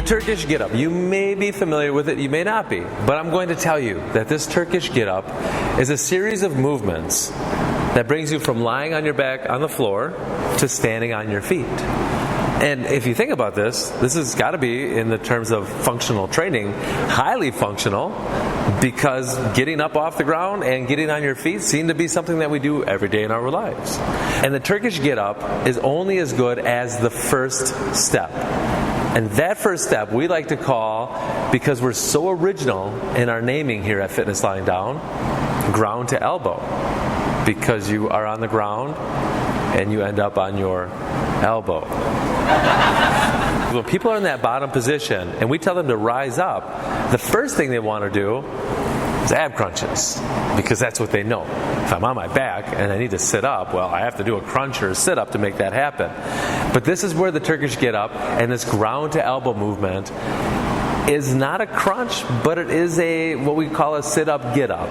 Turkish get-up. You may be familiar with it, you may not be. But I'm going to tell you that this Turkish get-up is a series of movements that brings you from lying on your back on the floor to standing on your feet. And if you think about this has got to be, in the terms of functional training, highly functional, because getting up off the ground and getting on your feet seem to be something that we do every day in our lives. And the Turkish get-up is only as good as the first step. And that first step we like to call, because we're so original in our naming here at Fitness Lying Down, ground to elbow. Because you are on the ground and you end up on your elbow. When people are in that bottom position and we tell them to rise up, the first thing they want to do is ab crunches, because that's what they know. If I'm on my back and I need to sit up, well, I have to do a crunch or a sit up to make that happen. But this is where the Turkish get up and this ground to elbow movement is not a crunch, but it is what we call a sit-up get-up.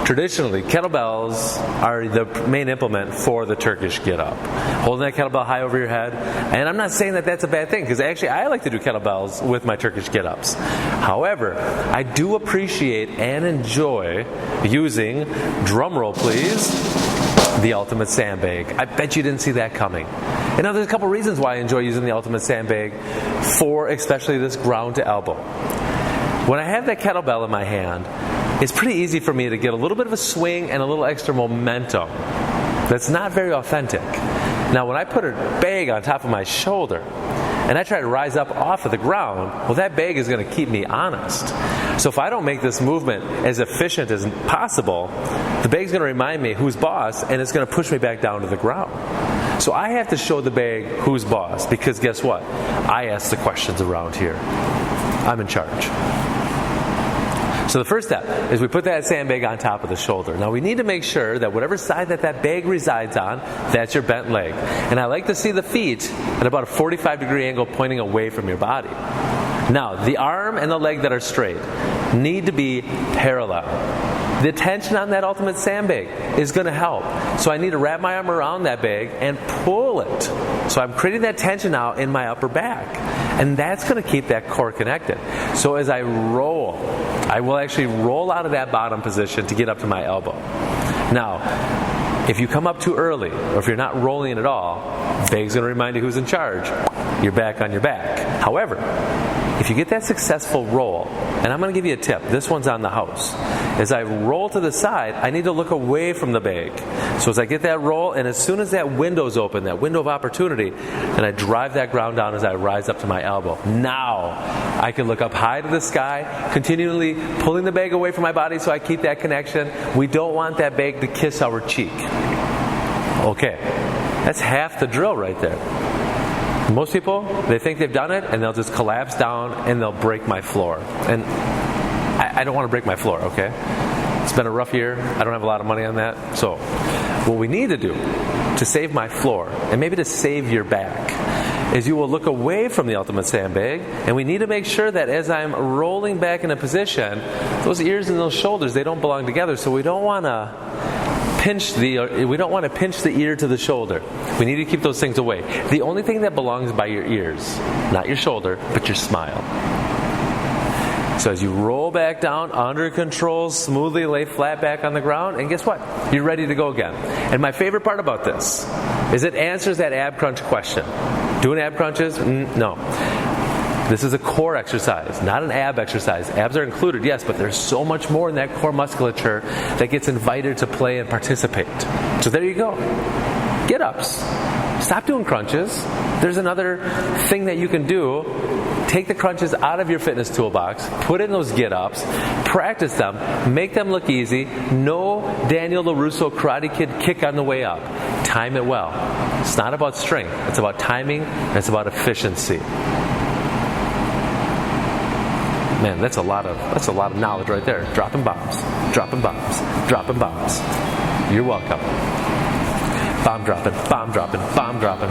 Traditionally, kettlebells are the main implement for the Turkish get-up. Holding that kettlebell high over your head. And I'm not saying that that's a bad thing, because actually I like to do kettlebells with my Turkish get-ups. However, I do appreciate and enjoy using, drumroll please, the ultimate sandbag. I bet you didn't see that coming. And now there's a couple reasons why I enjoy using the ultimate sandbag for especially this ground to elbow. When I have that kettlebell in my hand, it's pretty easy for me to get a little bit of a swing and a little extra momentum. That's not very authentic. Now when I put a bag on top of my shoulder and I try to rise up off of the ground, well, that bag is going to keep me honest. So if I don't make this movement as efficient as possible, the bag's going to remind me who's boss, and it's going to push me back down to the ground. So I have to show the bag who's boss, because guess what? I ask the questions around here. I'm in charge. So the first step is we put that sandbag on top of the shoulder. Now we need to make sure that whatever side that bag resides on, that's your bent leg. And I like to see the feet at about a 45-degree angle pointing away from your body. Now, the arm and the leg that are straight need to be parallel. The tension on that ultimate sandbag is going to help. So I need to wrap my arm around that bag and pull it. So I'm creating that tension now in my upper back. And that's going to keep that core connected. So as I roll, I will actually roll out of that bottom position to get up to my elbow. Now, if you come up too early, or if you're not rolling at all, the bag's going to remind you who's in charge. You're back on your back. However, if you get that successful roll, and I'm going to give you a tip, this one's on the house. As I roll to the side, I need to look away from the bag. So as I get that roll, and as soon as that window's open, that window of opportunity, and I drive that ground down as I rise up to my elbow. Now, I can look up high to the sky, continually pulling the bag away from my body so I keep that connection. We don't want that bag to kiss our cheek. Okay, that's half the drill right there. Most people, they think they've done it, and they'll just collapse down and they'll break my floor. And I don't want to break my floor, okay? It's been a rough year. I don't have a lot of money on that. So what we need to do to save my floor, and maybe to save your back, is you will look away from the ultimate sandbag, and we need to make sure that as I'm rolling back in a position, those ears and those shoulders, they don't belong together. So we don't want to pinch the ear to the shoulder. We need to keep those things away. The only thing that belongs by your ears, not your shoulder, but your smile. So as you roll back down, under control, smoothly lay flat back on the ground, and guess what? You're ready to go again. And my favorite part about this is it answers that ab crunch question. Doing ab crunches? No. This is a core exercise, not an ab exercise. Abs are included, yes, but there's so much more in that core musculature that gets invited to play and participate. So there you go. Get-ups. Stop doing crunches. There's another thing that you can do. Take the crunches out of your fitness toolbox, put in those get-ups, practice them, make them look easy. No Daniel LaRusso Karate Kid kick on the way up. Time it well. It's not about strength. It's about timing, and it's about efficiency. Man, that's a lot of knowledge right there. Dropping bombs, dropping bombs, dropping bombs. You're welcome. Bomb dropping, bomb dropping, bomb dropping.